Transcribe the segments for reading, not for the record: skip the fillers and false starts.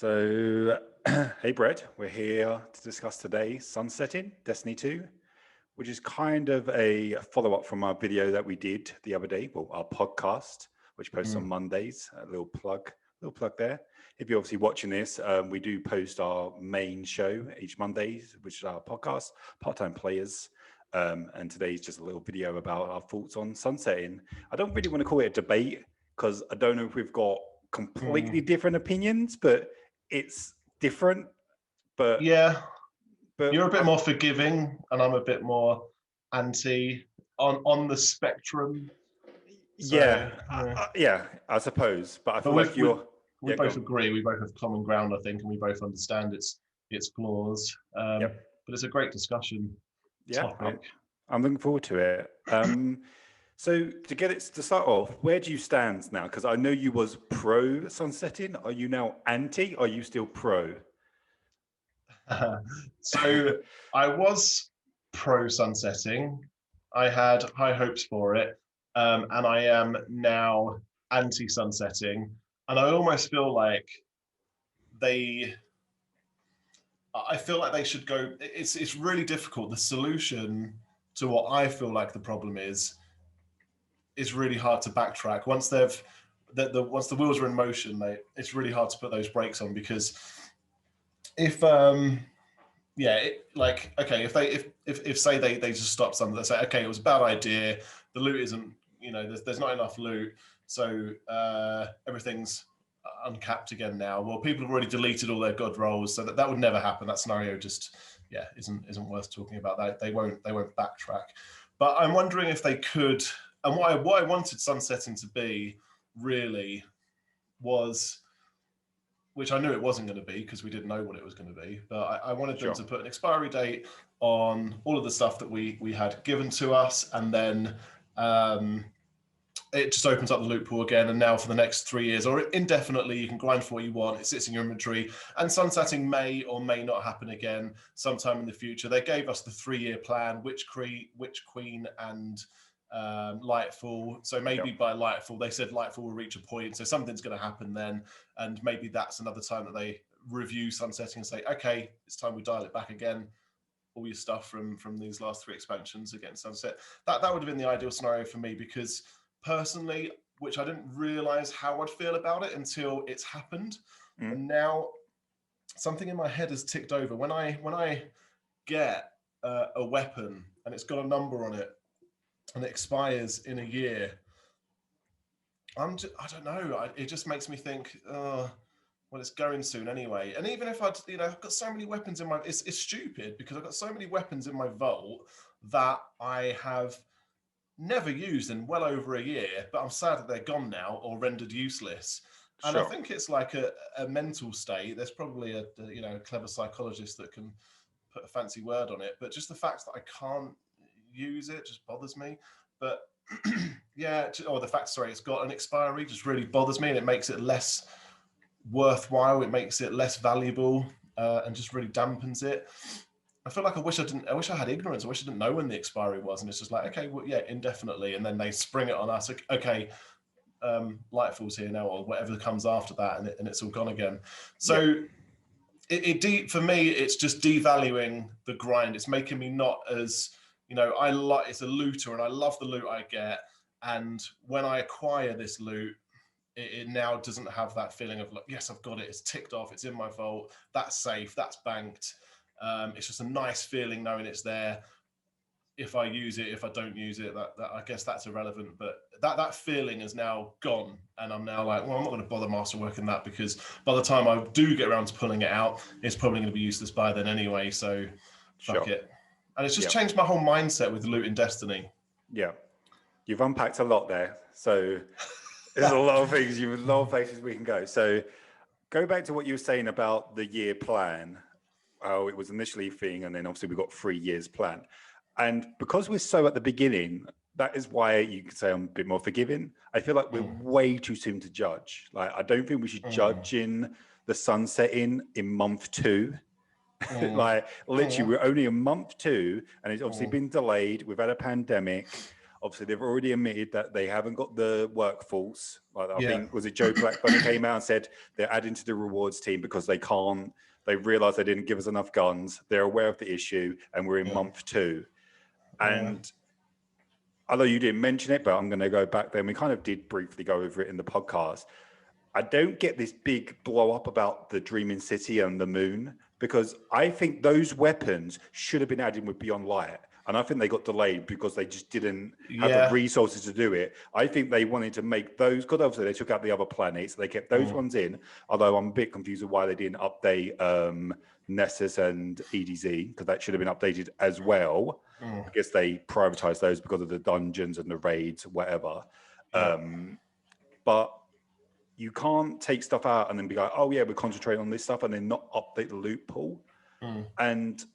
So, hey Brad, we're here to discuss today Sunsetting, Destiny 2, which is kind of a follow-up from our video that we did the other day, well, our podcast, which posts on Mondays. A little plug there. If you're obviously watching this, we do post our main show each Monday, which is our podcast, Part-Time Players. And today's just a little video about our thoughts on Sunsetting. I don't really want to call it a debate because I don't know if we've got completely different opinions, but it's different. But yeah, you're a bit more forgiving, and I'm a bit more anti on the spectrum. So, yeah, I suppose. But I feel like we both agree. We both have common ground, I think, and we both understand its flaws. But it's a great discussion topic. I'm looking forward to it. So to start off, where do you stand now? Because I know you was pro sunsetting. Are you now anti? Are you still pro? So I was pro sunsetting. I had high hopes for it, and I am now anti sunsetting. And I almost feel like I feel like they should go. It's really difficult. The solution to what I feel like the problem is really hard to backtrack. Once once the wheels are in motion, it's really hard to put those brakes on, because if say they just stop something, they say, okay, it was a bad idea, the loot isn't, there's not enough loot, so everything's uncapped again now. Well, people have already deleted all their god rolls, so that would never happen. That scenario just isn't worth talking about. That they won't backtrack. But I'm wondering if they could. And what I wanted sunsetting to be really was, which I knew it wasn't going to be because we didn't know what it was going to be, but I wanted them to put an expiry date on all of the stuff that we had given to us, and then it just opens up the loot pool again, and now for the next 3 years, or indefinitely, you can grind for what you want. It sits in your inventory, and sunsetting may or may not happen again sometime in the future. They gave us the 3-year plan, Witch Queen and Lightfall. So maybe by Lightfall, they said Lightfall will reach a point, so something's going to happen then, and maybe that's another time that they review sunsetting and say, okay, it's time we dial it back again. All your stuff from these last 3 expansions against sunset. That would have been the ideal scenario for me, because personally, which I didn't realize how I'd feel about it until it's happened, and now something in my head has ticked over. When I get a weapon and it's got a number on it and it expires in a year, I don't know. It just makes me think, well, it's going soon anyway. And even if I've got so many weapons in my, it's stupid, because I've got so many weapons in my vault that I have never used in well over a year, but I'm sad that they're gone now or rendered useless. And I think it's like a mental state. There's probably a clever psychologist that can put a fancy word on it, but just the fact that I can't use it just bothers me. But the fact, it's got an expiry just really bothers me, and it makes it less worthwhile. It makes it less valuable, and just really dampens it. I feel like I wish I had ignorance. I wish I didn't know when the expiry was, and it's just like, okay, well, indefinitely, and then they spring it on us. Okay, Lightfall's here now, or whatever comes after that, and it's all gone again. So for me, it's just devaluing the grind. It's making me not as, it's a looter, and I love the loot I get, and when I acquire this loot, it now doesn't have that feeling of like, yes, I've got it, it's ticked off, it's in my vault, that's safe, that's banked. It's just a nice feeling knowing it's there. If I use it, if I don't use it, that I guess that's irrelevant. But that feeling is now gone, and I'm now like, well, I'm not going to bother masterworking that, because by the time I do get around to pulling it out, it's probably going to be useless by then anyway. So fuck it. And it's just changed my whole mindset with loot in Destiny. Yeah, you've unpacked a lot there. So there's a lot of things, a lot of places we can go. So go back to what you were saying about the year plan. Oh, it was initially a thing, and then obviously we got 3 years plan. And because we're so at the beginning, that is why you could say I'm a bit more forgiving. I feel like we're way too soon to judge. Like, I don't think we should judge in the sunsetting in month 2. Like, literally, we're only in month 2, and it's obviously been delayed. We've had a pandemic. obviously they've already admitted that they haven't got the workforce. Like I Yeah. think, was it Joe Blackburn who came out and said they're adding to the rewards team because they can't, they realized they didn't give us enough guns. They're aware of the issue and we're in month 2. And although you didn't mention it, but I'm going to go back there. And we kind of did briefly go over it in the podcast. I don't get this big blow up about the Dreaming City and the moon, because I think those weapons should have been added with Beyond Light. And I think they got delayed because they just didn't have the resources to do it. I think they wanted to make those, because obviously they took out the other planets. They kept those ones in, although I'm a bit confused with why they didn't update Nessus and EDZ, because that should have been updated as well. I guess they prioritized those because of the dungeons and the raids, whatever. But you can't take stuff out and then be like, oh yeah, we're concentrating on this stuff, and then not update the loot pool. And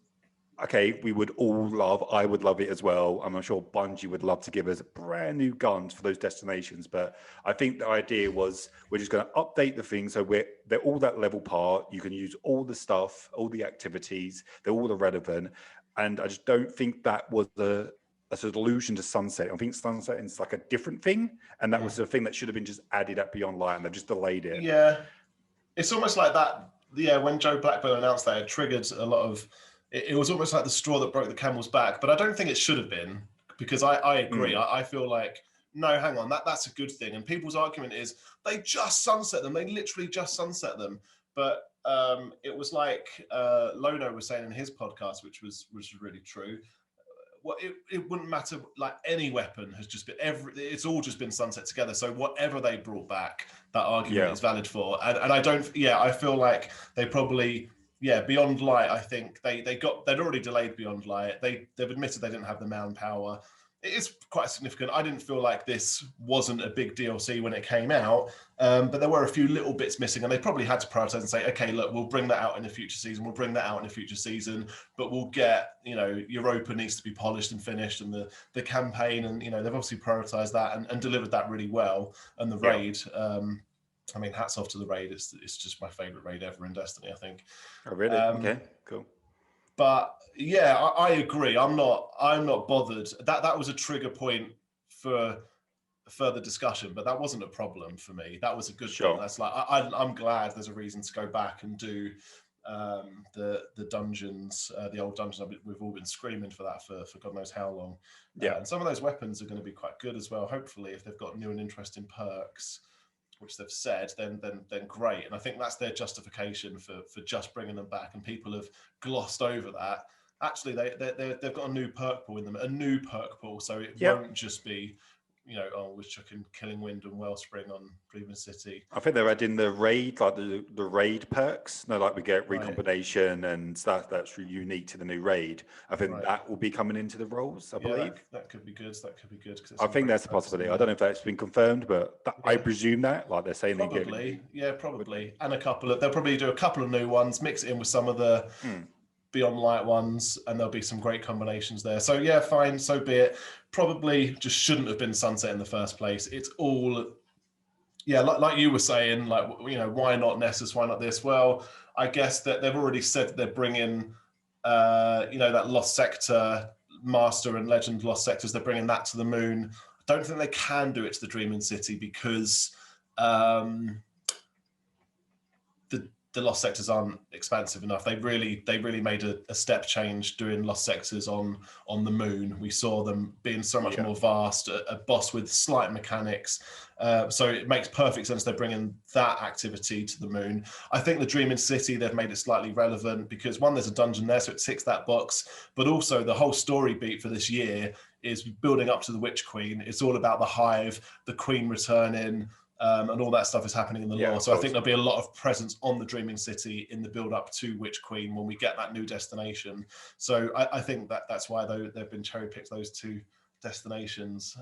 okay, I would love it as well. I'm sure Bungie would love to give us brand new guns for those destinations. But I think the idea was we're just going to update the thing so they're all that level part. You can use all the stuff, all the activities, they're all irrelevant. And I just don't think that was a solution to Sunset. I think Sunset is like a different thing. And that was the thing that should have been just added at Beyond Light, and they've just delayed it. Yeah. It's almost like that. Yeah, when Joe Blackburn announced that, it triggered a lot of... It was almost like the straw that broke the camel's back, but I don't think it should have been, because I agree. I feel like, no, hang on, that's a good thing. And people's argument is they just sunset them. They literally just sunset them. But it was like Lono was saying in his podcast, which was really true. Well, it wouldn't matter. Like any weapon has just been it's all just been sunset together. So whatever they brought back, that argument is valid for. And I don't. Yeah, I feel like they probably. Yeah, Beyond Light, I think they'd already delayed Beyond Light. They've admitted they didn't have the manpower. It is quite significant. I didn't feel like this wasn't a big DLC when it came out, but there were a few little bits missing, and they probably had to prioritize and say, okay, look, we'll bring that out in a future season. We'll bring that out in a future season, but we'll get, Europa needs to be polished and finished, and the campaign, and they've obviously prioritized that and delivered that really well. And the raid. I mean, hats off to the raid. It's just my favorite raid ever in Destiny, I think. Oh, really? Okay, cool. But yeah, I agree. I'm not bothered. That was a trigger point for further discussion, but that wasn't a problem for me. That was a good thing. That's like I'm glad there's a reason to go back and do the dungeons, the old dungeons. We've all been screaming for that for God knows how long. And some of those weapons are going to be quite good as well. Hopefully, if they've got new and interesting perks, which they've said, then great. And I think that's their justification for just bringing them back. And people have glossed over that. Actually, they've got a new perk pool in them, a new perk pool. So it won't just be, we're chucking Killing Wind and Wellspring on Dreaming City. I think they're adding the raid, like the raid perks. No, like we get recombination and stuff that's unique to the new raid. I think that will be coming into the roles, I believe. That could be good. That could be good. I think that's a possibility. I don't know if that's been confirmed, but I presume that, like they're saying, probably. Probably. And they'll probably do a couple of new ones, mix it in with some of the Beyond Light ones, and there'll be some great combinations there. So yeah, fine, so be it. Probably just shouldn't have been Sunset in the first place. It's all, like you were saying, like, why not Nessus? Why not this? Well, I guess that they've already said they're bringing, that Lost Sector, Master and Legend Lost Sectors, they're bringing that to the moon. I don't think they can do it to the Dreaming City because the Lost Sectors aren't expansive enough. They really made a step change doing Lost Sectors on the moon. We saw them being so much more vast, a boss with slight mechanics. So it makes perfect sense they're bringing that activity to the moon. I think the Dreaming City, they've made it slightly relevant because one, there's a dungeon there, so it ticks that box. But also the whole story beat for this year is building up to the Witch Queen. It's all about the Hive, the Queen returning, and all that stuff is happening in the lore. So I think there'll be a lot of presence on the Dreaming City in the build up to Witch Queen when we get that new destination. So I think that's why they've been cherry picked those two destinations.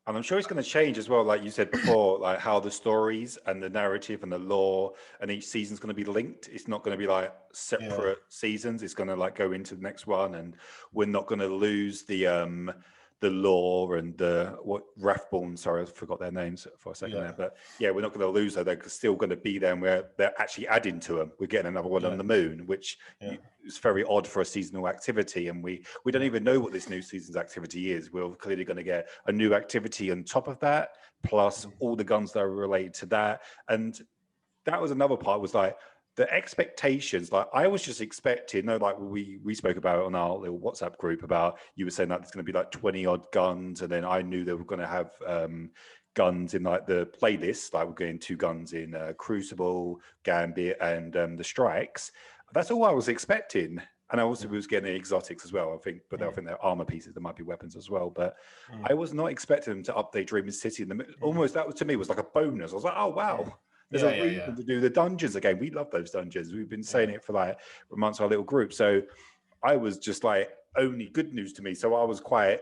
And I'm sure it's going to change as well, like you said before, like how the stories and the narrative and the lore and each season's going to be linked. It's not going to be like separate seasons. It's going to like go into the next one, and we're not going to lose the the Law and the Rathbone. Sorry, I forgot their names for a second there. But yeah, we're not going to lose her. They're still going to be there, and they're actually adding to them. We're getting another one on the moon, which is very odd for a seasonal activity. And we don't even know what this new season's activity is. We're clearly going to get a new activity on top of that, plus all the guns that are related to that. And that was another part, was like the expectations. Like I was just expecting, like we spoke about it on our little WhatsApp group about, you were saying that there's going to be like 20 odd guns. And then I knew they were going to have guns in like the playlist, like we're getting 2 guns in Crucible, Gambit, and the Strikes. That's all I was expecting. And I also was getting the exotics as well, I think, but I think they're armor pieces. There might be weapons as well, but I was not expecting them to update Dreaming City. Almost that was, to me, was like a bonus. I was like, oh wow, there's a reason to do the dungeons again. We love those dungeons. We've been saying it for like months, our little group. So I was just like, only good news to me. So I was quite,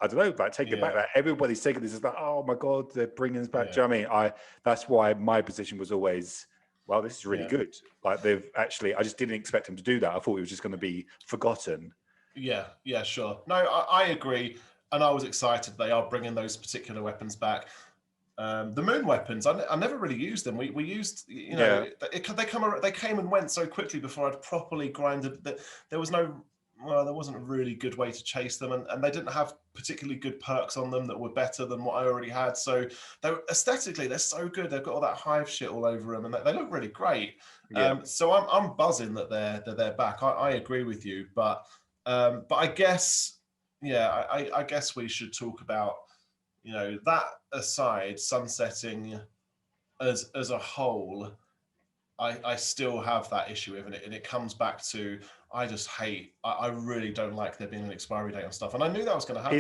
I don't know, like taken back. Like everybody's taking this as like, oh my god, they're bringing us back. Do you know what I mean? That's why my position was always, well, this is really good. Like they've actually, I just didn't expect them to do that. I thought it was just going to be forgotten. Yeah, sure. No, I agree. And I was excited they are bringing those particular weapons back. The moon weapons, I never really used them. We used, you know, they came and went so quickly before I'd properly grinded that there wasn't a really good way to chase them, and they didn't have particularly good perks on them that were better than what I already had. So aesthetically, they're so good. They've got all that hive shit all over them, and they look really great. So I'm buzzing that they're back. I agree with you, but I guess I guess we should talk about, you know, that aside, sunsetting as a whole. I still have that issue with it, and it comes back to, I really don't like there being an expiry date on stuff, and I knew that was going to happen.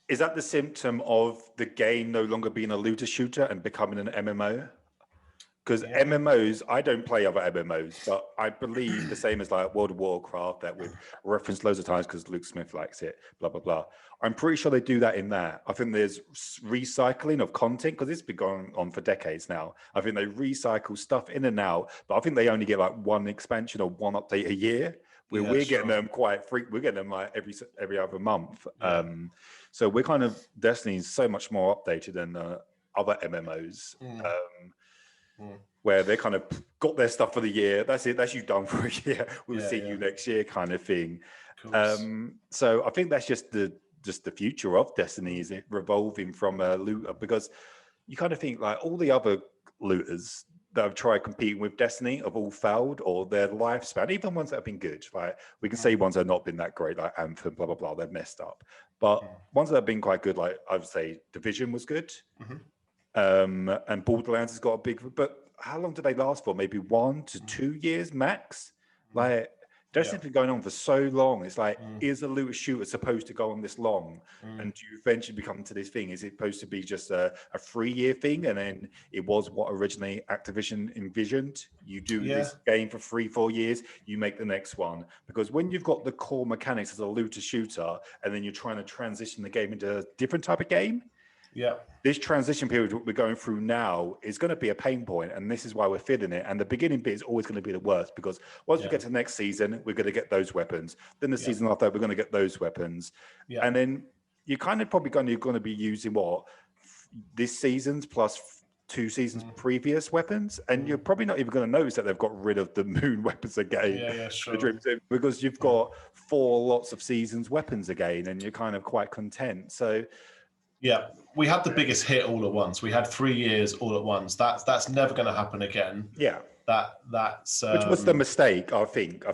Is that the symptom of the game no longer being a looter shooter and becoming an MMO? Because MMOs, I don't play other MMOs, but I believe the same as like World of Warcraft, that we've referenced loads of times because Luke Smith likes it, blah, blah, blah. I'm pretty sure they do that in there. I think there's recycling of content, because it's been going on for decades now. I think they recycle stuff in and out, but I think they only get like one expansion or one update a year. We're getting them quite frequent. We're getting them like every other month. So we're kind of, Destiny's so much more updated than other MMOs. Where they kind of got their stuff for the year. That's it. That's you done for a year. We'll see you next year, kind of thing. So I think that's just the future of Destiny, is it revolving from a looter, because you kind of think like all the other looters that have tried competing with Destiny have all failed, or their lifespan, even ones that have been good. Like we can say ones that have not been that great, like Anthem, blah blah blah, they've messed up. But ones that have been quite good, like I would say Division was good. And Borderlands has got a big, but how long do they last for? Maybe 1 to 2 years max. Like Destiny's been going on for so long. It's like, is a looter shooter supposed to go on this long? And do you eventually become to this thing? Is it supposed to be just a 3-year thing? And then it was what originally Activision envisioned. You do this game for 3-4 years, you make the next one. Because when you've got the core mechanics as a looter shooter, and then you're trying to transition the game into a different type of game, this transition period we're going through now is going to be a pain point, and this is why we're feeling it. And the beginning bit is always going to be the worst, because once we get to the next season, we're going to get those weapons. Then the season after, we're going to get those weapons. And then you're kind of probably going to be using this season's plus 2 seasons previous weapons, and you're probably not even going to notice that they've got rid of the moon weapons again. Because you've got 4 lots of seasons weapons again, and you're kind of quite content. So we had the biggest hit all at once. We had 3 years all at once. That's never going to happen again. That's which was the mistake. I think.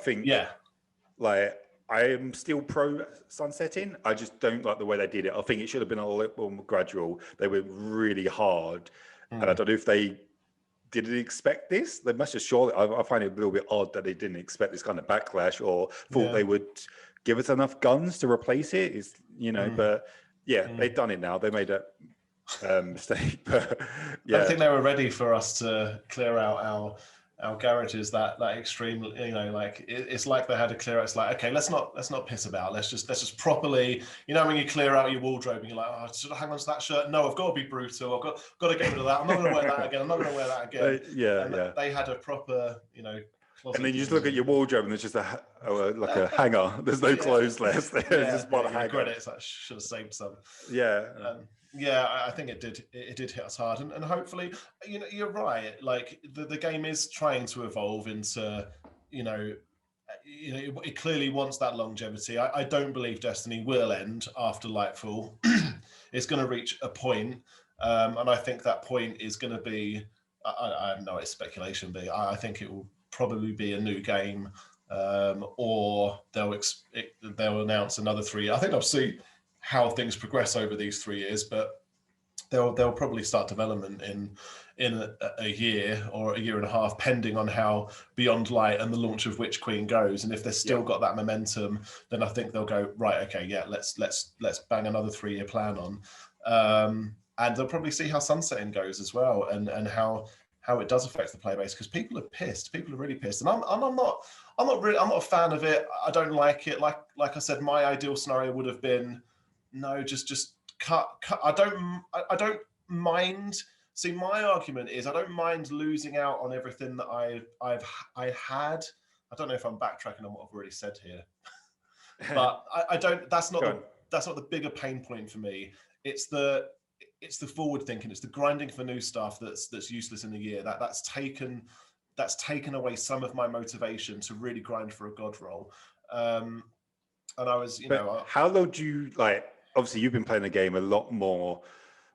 Like I am still pro sunsetting. I just don't like the way they did it. I think it should have been a little more gradual. They were really hard, and I don't know if they didn't expect this. They must have surely. I find it a little bit odd that they didn't expect this kind of backlash, or thought they would give us enough guns to replace it. Is but. They've done it now. They made a mistake, but I don't think they were ready for us to clear out our garages that extreme. You know, like it's like they had to clear out. It's like, okay, let's not piss about. Let's just properly. You know, when you clear out your wardrobe and you're like, oh, should I hang on to that shirt? No, I've got to be brutal. I've got to get rid of that. I'm not going to wear that again. I'm not going to wear that again. They had a proper, And then you just look at your wardrobe and there's just like a hanger. There's no clothes left. There's just one hanger. Regret it. It's like, I should have saved some. Yeah. I think it did hit us hard, and hopefully, you're right. Like the game is trying to evolve into, it clearly wants that longevity. I don't believe Destiny will end after Lightfall. It's going to reach a point, and I think that point is going to be. I know it's speculation, but I think it will probably be a new game, or they'll announce another 3. I think I'll see how things progress over these 3 years, but they'll probably start development in a year or a year and a half, pending on how Beyond Light and the launch of Witch Queen goes. And if they've still got that momentum, then I think they'll go, right, okay, yeah, let's bang another 3-year plan on. And they'll probably see how Sunsetting goes as well, and how it does affect the player base, because people are pissed. People are really pissed, and I'm not a fan of it. I don't like it. Like I said, my ideal scenario would have been no, just cut. I don't mind. See, my argument is I don't mind losing out on everything that I had. I don't know if I'm backtracking on what I've already said here, but I don't. That's not the bigger pain point for me. It's the forward thinking. It's the grinding for new stuff that's useless in a year. That's taken away some of my motivation to really grind for a god roll. And I was, how long do you like? Obviously, you've been playing the game a lot more.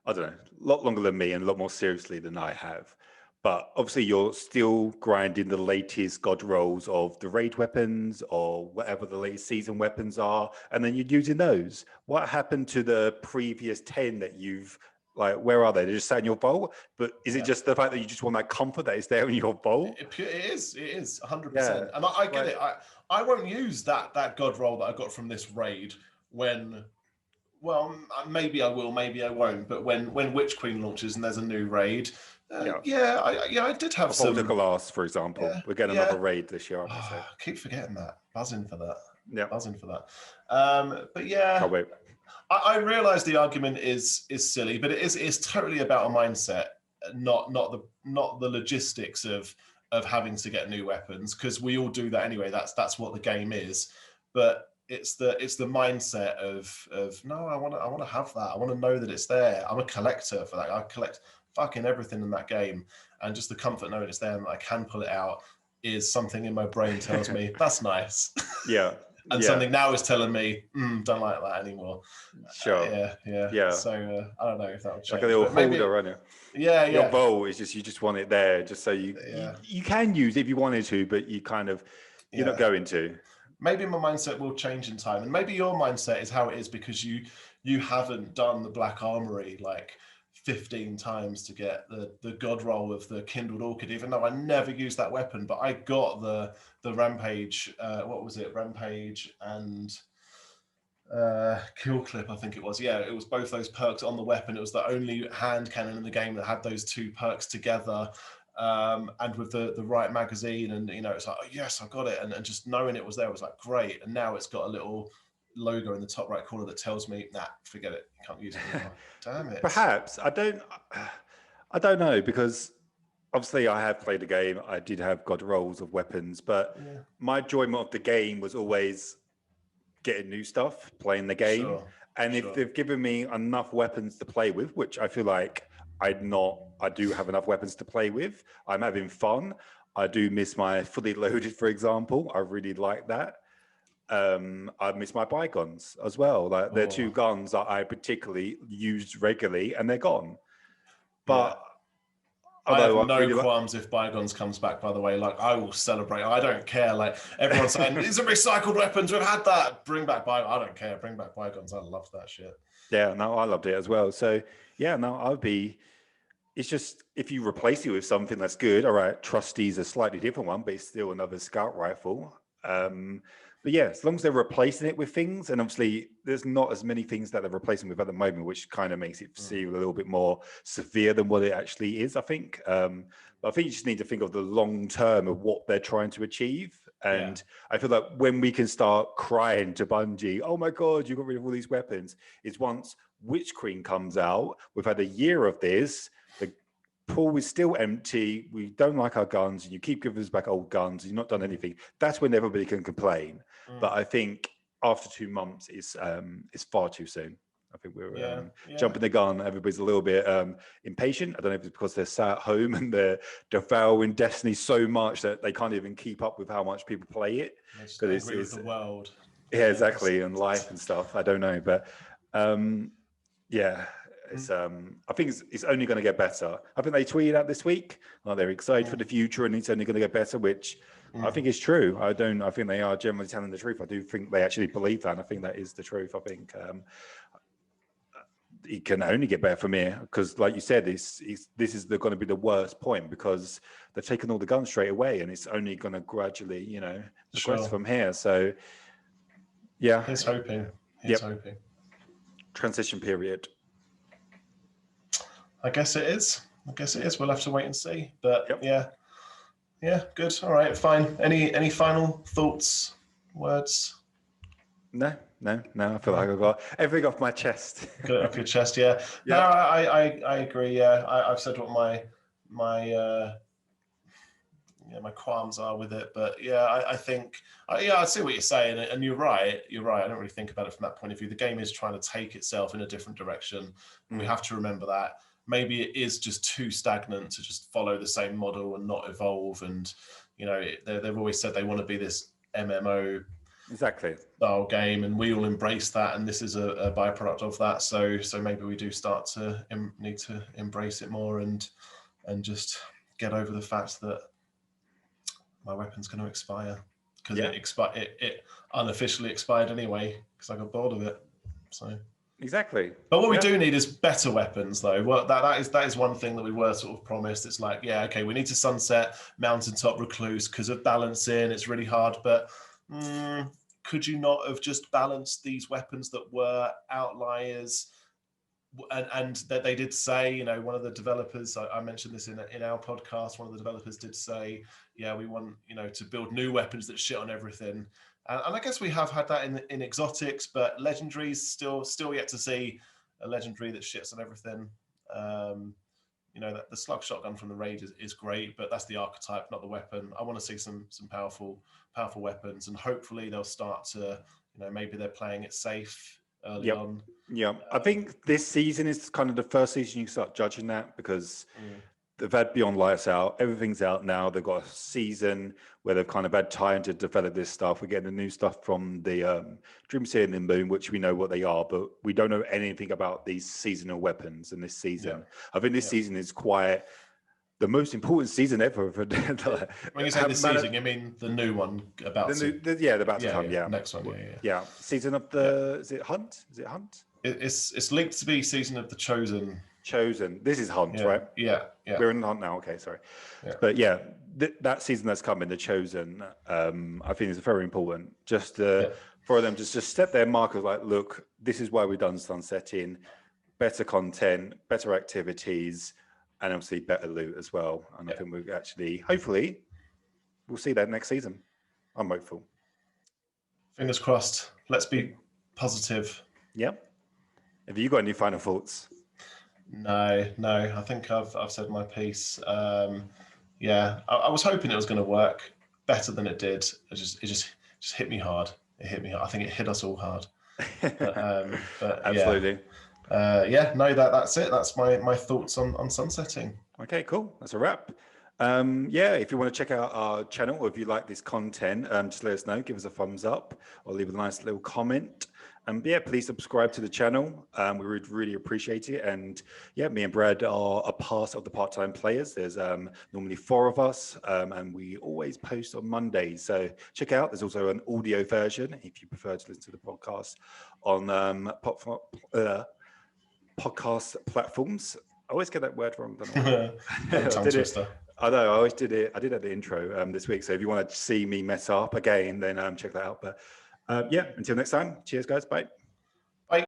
I don't know, a lot longer than me and a lot more seriously than I have. But obviously, you're still grinding the latest god rolls of the raid weapons or whatever the latest season weapons are, and then you're using those. What happened to the previous 10 that you've where are they? They're just sat in your vault. But is it just the fact that you just want that comfort that it's there in your vault? It is 100%. And I get it. I won't use that god roll that I got from this raid when. Well, maybe I will, maybe I won't. But when Witch Queen launches and there's a new raid, I did have some. Glass, for example. We're getting another raid this year. I keep forgetting that. Buzzing for that. Yeah, buzzing for that. But yeah, can't wait. I realise the argument is silly, but it's totally about a mindset, not the logistics of having to get new weapons, because we all do that anyway. That's what the game is. But it's the mindset of no, I want to have that. I want to know that it's there. I'm a collector for that. I collect fucking everything in that game, and just the comfort knowing it's there and that I can pull it out is something in my brain tells me that's nice. Yeah. And something now is telling me don't like that anymore. Sure. Yeah. So I don't know if that would change. Like a little holder, isn't it? Yeah. Your bowl is just, you just want it there, just so you can use it if you wanted to, but you kind of you're not going to. Maybe my mindset will change in time, and maybe your mindset is how it is because you haven't done the Black Armory like 15 times to get the god roll of the Kindled Orchid, even though I never used that weapon, but I got the Rampage, what was it? Rampage and Kill Clip, I think it was. Yeah, it was both those perks on the weapon. It was the only hand cannon in the game that had those 2 perks together. And with the right magazine, and it's like, oh, yes, I got it, and just knowing it was there was like great. And now it's got a little logo in the top right corner that tells me, nah, forget it, you can't use it anymore. Damn it. Perhaps I don't know, because obviously I have played the game. I did have god rolls of weapons, but my enjoyment of the game was always getting new stuff, playing the game. If they've given me enough weapons to play with, which I feel like I do have enough weapons to play with. I'm having fun. I do miss my fully loaded, for example. I really like that. I miss my bygones as well. Like they're 2 guns that I particularly used regularly, and they're gone. But I have no qualms if bygones comes back. By the way, like I will celebrate. I don't care. Like everyone's saying, these are recycled weapons. We've had that. Bring back bygones. I don't care. Bring back bygones. I love that shit. Yeah, no, I loved it as well. So yeah, no, I'll be. It's just if you replace it with something that's good, all right. Trusty's a slightly different one, but it's still another scout rifle. But yeah, as long as they're replacing it with things, and obviously there's not as many things that they're replacing with at the moment, which kind of makes it seem a little bit more severe than what it actually is, I think. But I think you just need to think of the long term of what they're trying to achieve. And I feel like when we can start crying to Bungie, oh my God, you got rid of all these weapons, is once Witch Queen comes out, we've had a year of this, pool is still empty, we don't like our guns, and you keep giving us back old guns, and you've not done anything, that's when everybody can complain. But I think after 2 months, it's far too soon. I think we're jumping the gun. Everybody's a little bit impatient. I don't know if it's because they're sat at home and they're devouring Destiny so much that they can't even keep up with how much people play it. Because it's the world. Yeah, exactly, and life and stuff. I don't know, but it's I think it's only going to get better. I think they tweeted out this week, they're excited for the future and it's only going to get better, which I think is true. I think they are generally telling the truth. I do think they actually believe that. And I think that is the truth. I think it can only get better from here because, like you said, this is going to be the worst point because they've taken all the guns straight away, and it's only going to gradually, progress from here. So, yeah, he's hoping. He's hoping. Transition period. I guess it is. We'll have to wait and see. But yeah, good. All right, fine. Any final thoughts, words? No. I feel like I've got everything off my chest. Got it off your chest, yeah. No, I agree. Yeah, I've said what my qualms are with it, but I think I see what you're saying, and you're right. I don't really think about it from that point of view. The game is trying to take itself in a different direction. And we have to remember that. Maybe it is just too stagnant to just follow the same model and not evolve. And they've always said they want to be this MMO style game, and we all embrace that, and this is a byproduct of that. So maybe we do start to need to embrace it more and just get over the fact that my weapon's going to expire because it unofficially expired anyway because I got bored of it. So exactly. But what we do need is better weapons, though. Well, that is one thing that we were sort of promised. It's like, we need to sunset Mountaintop Recluse because of balancing. It's really hard, but could you not have just balanced these weapons that were outliers? And that they did say, one of the developers, I mentioned this in our podcast, one of the developers did say, we want, to build new weapons that shit on everything. And I guess we have had that in exotics, but legendaries still yet to see a legendary that shits on everything. That the slug shotgun from the raid is great, but that's the archetype, not the weapon. I want to see some powerful weapons, and hopefully they'll start to, maybe they're playing it safe early on. Yeah, I think this season is kind of the first season you start judging that because they've had Beyond Lights out. Everything's out now. They've got a season where they've kind of had time to develop this stuff. We're getting the new stuff from the Dream Seer and Moon, which we know what they are, but we don't know anything about these seasonal weapons in this season. I think this season is quite the most important season ever. For when you say this season, you mean the new one about they're about to come. Yeah, next one. Yeah, season of the is it Hunt? Is it Hunt? It's linked to be season of the Chosen. This is Hunt, right? Yeah. We're in Hunt now. Okay, sorry. But that season that's coming, the Chosen, I think is very important. Just for them just set their markers. Like, look, this is why we've done sunsetting. Better content, better activities, and obviously better loot as well. And I think we're actually, hopefully, we'll see that next season. I'm hopeful. Fingers crossed. Let's be positive. Yeah. Have you got any final thoughts? No. I think I've said my piece. I was hoping it was going to work better than it did. It just hit me hard. It hit me hard. I think it hit us all hard. But absolutely. That's it. That's my thoughts on sunsetting. Okay, cool. That's a wrap. If you want to check out our channel or if you like this content, just let us know. Give us a thumbs up or leave a nice little comment. Please subscribe to the channel. We would really appreciate it. And me and Brad are a part of the part-time players. There's normally 4 of us, and we always post on Mondays. So check out. There's also an audio version if you prefer to listen to the podcast on podcast platforms. I always get that word wrong. Tongue twister. I know. I always did it. I did at the intro this week. So if you want to see me mess up again, then check that out. But until next time. Cheers, guys. Bye.